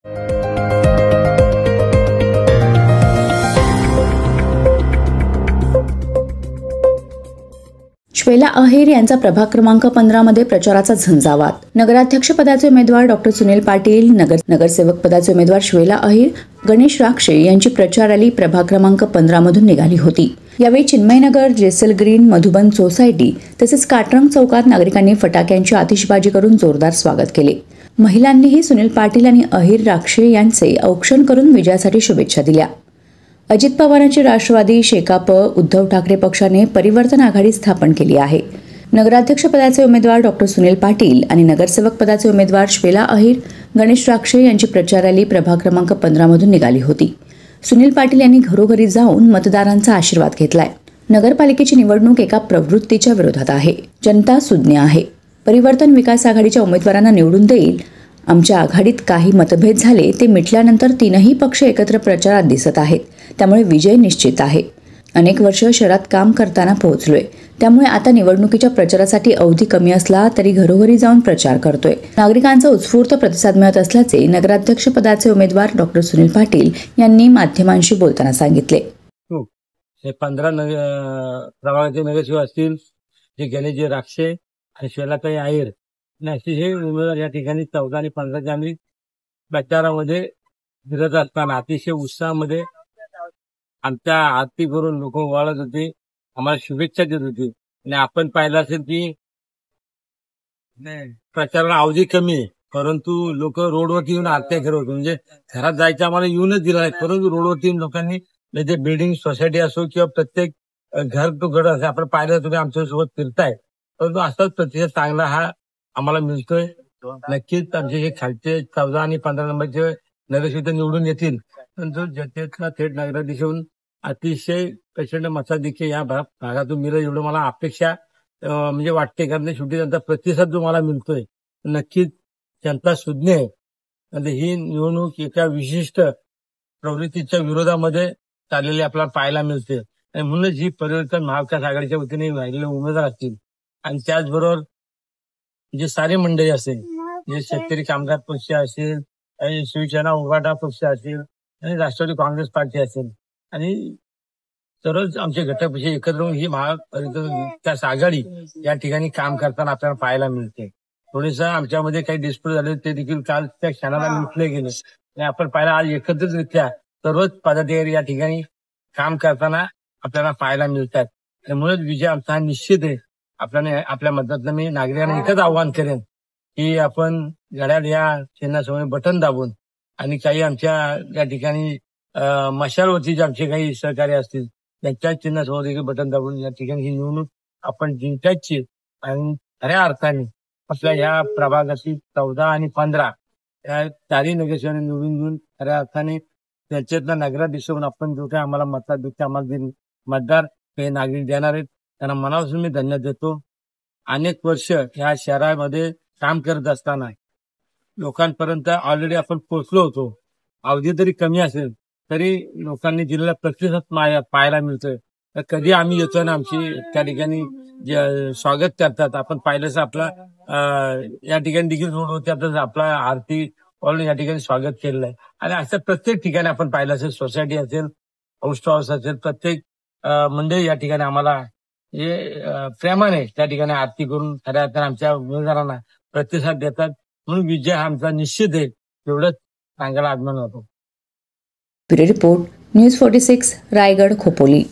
श्वेला अहिर यांचा प्रभाग क्रमांक 15 मध्ये प्रचाराचा झंझावात. नगराध्यक्षपदाचे उमेदवार डॉ. सुनील पाटील, नगरसेवक पदाचे उमेदवार श्वेला अहिर, गणेश राक्षे यांची प्रचार रॅली प्रभाग क्रमांक 15 मधून निघाली होती. यावेळी चिन्मयनगर, जेसल ग्रीन, मधुबन सोसायटी तसेच काटरंग चौकात नागरिकांनी फटाक्यांची आतिषबाजी करून जोरदार स्वागत केले. महिलांनीही सुनील पाटील आणि अहिर राक्षे यांचे औक्षण करून विजयासाठी शुभेच्छा दिल्या. अजित पवारांची राष्ट्रवादी, शेकाप, उद्धव ठाकरे पक्षाने परिवर्तन आघाडी स्थापन केली आहे. नगराध्यक्षपदाचे उमेदवार डॉ. सुनील पाटील आणि नगरसेवक पदाचे उमेदवार श्वेला अहिर, गणेश राक्षे यांची प्रचार रॅली प्रभाग क्रमांक 15 मधून निघाली होती. सुनील पाटील यांनी घरोघरी जाऊन मतदारांचा आशीर्वाद घेतलाय. नगरपालिकेची निवडणूक एका प्रवृत्तीच्या विरोधात आहे. जनता सुज्ञ आहे. परिवर्तन विकास आघाडीच्या उमेदवारांना निवडून देईल. आमच्या आघाडीत काही मतभेद झाले ते मिटल्यानंतर तीनही पक्ष एकत्र प्रचारात दिसत आहेत. त्यामुळे विजय निश्चित आहे. अनेक वर्ष शहरात काम करताना पोहोचलोय. त्यामुळे आता निवडणुकीच्या प्रचारासाठी अवधी कमी असला तरी घरोघरी जाऊन प्रचार करतोय. नागरिकांचा उत्स्फूर्त प्रतिसाद मिळत असल्याचे नगराध्यक्षपदाचे उमेदवार डॉ. सुनील पाटील यांनी माध्यमांशी बोलताना सांगितले. हे 15 प्रभागाचे नगरसेवक असतील, जे गणेशजी राक्षे आणि श्वेलाताई अहिर असे हे उमेदवार या ठिकाणी 14 आणि 15 आम्ही प्रचारामध्ये फिरत असताना अतिशय उत्साहामध्ये आमच्या आरती करून लोक ओवाळत होते, आम्हाला शुभेच्छा देत होते. आणि आपण पाहिलं असेल की प्रचाराला अवधी कमी आहे, परंतु लोक रोडवरती येऊन आरत्या करत होते. म्हणजे घरात जायचं आम्हाला येऊनच दिलं नाही, परंतु रोडवरती येऊन लोकांनी म्हणजे बिल्डिंग सोसायटी असो किंवा प्रत्येक घर तो गड असे आपण पाहिलं तुम्ही आमच्यासोबत फिरताय. परंतु असाच प्रतिसाद चांगला हा आम्हाला मिळतोय. नक्कीच आमचे हे खालचे 14 आणि 15 नंबरचे नगरसेवक निवडून येतील, परंतु जनतेतला थेट नगराध्यक्ष होऊन अतिशय प्रचंड मताधिक्य या भागातून मिळेल एवढं मला अपेक्षा म्हणजे वाटते. कारण शेवटी त्यांचा प्रतिसाद जो मला मिळतोय नक्कीच जनता सुज्ञ आहे. आणि ही निवडणूक एका विशिष्ट प्रवृत्तीच्या विरोधामध्ये चाललेली आपल्याला पाहायला मिळते. आणि म्हणूनच ही परिवर्तन महाविकास आघाडीच्या वतीने राहिलेले उमेदवार असतील आणि त्याचबरोबर जे सारे मंडळी असेल, जे शेतकरी कामगार पक्ष असेल, शिवसेना उभाटा पक्ष असेल आणि राष्ट्रवादी काँग्रेस पार्टी असेल आणि सर्वच आमचे घटक पक्ष एकत्र होऊन ही महाविकास आघाडी या ठिकाणी काम करताना आपल्याला पाहायला मिळते. थोडेसं आमच्यामध्ये काही डिस्प्यूट झाले ते देखील काल त्या क्षणाला मिटले गेले आणि आपण पाहिलं आज एकत्रितरित्या सर्वच पदाधिकारी या ठिकाणी काम करताना आपल्याला पाहायला मिळतात. त्यामुळेच विजय आमचा निश्चित आहे. आपल्या मतातनं मी नागरिकांना एकच आव्हान करेन की आपण घड्याळ या चिन्हासमोर बटन दाबून आणि काही आमच्या या ठिकाणी मशालवरतीचे आमचे काही सहकारी असतील त्यांच्या चिन्हासमोर देखील बटन दाबून या ठिकाणी ही निवडणूक आपण जिंकायची आणि खऱ्या अर्थाने आपल्या या प्रभागातील 14 आणि 15 या चारही नगरसेवकांनी निवडून घेऊन खऱ्या अर्थाने त्यांच्यातला नगराध्यक्ष होऊन आपण जो काही आम्हाला मताधिक्य आम्हाला मतदार हे नागरिक देणार आहेत त्यांना मनापासून मी धन्यवाद देतो. अनेक वर्ष या शहरामध्ये काम करत असताना लोकांपर्यंत ऑलरेडी आपण पोहोचलो होतो. अवधी तरी कमी असेल तरी लोकांनी दिलेला प्रतिसाद पाहायला मिळतोय. तर कधी आम्ही येतोय ना आमची त्या ठिकाणी जे स्वागत करतात आपण पाहिलंच आपला या ठिकाणी देखील रोड होते आपला आरती ऑलरेडी या ठिकाणी स्वागत केलेलं आहे. आणि असं प्रत्येक ठिकाणी आपण पाहिलं असेल, सोसायटी असेल, पोस्ट हाऊस असेल, प्रत्येक मंडळी या ठिकाणी आम्हाला हे प्रेमाने त्या ठिकाणी आरती करून खऱ्या अर्थाने आमच्या उमेदवारांना प्रतिसाद देतात. म्हणून विजय हा आमचा निश्चित आहे एवढंच सांगायला अभिमान होतो. Bureau report, news 46, Raigad, Khopoli.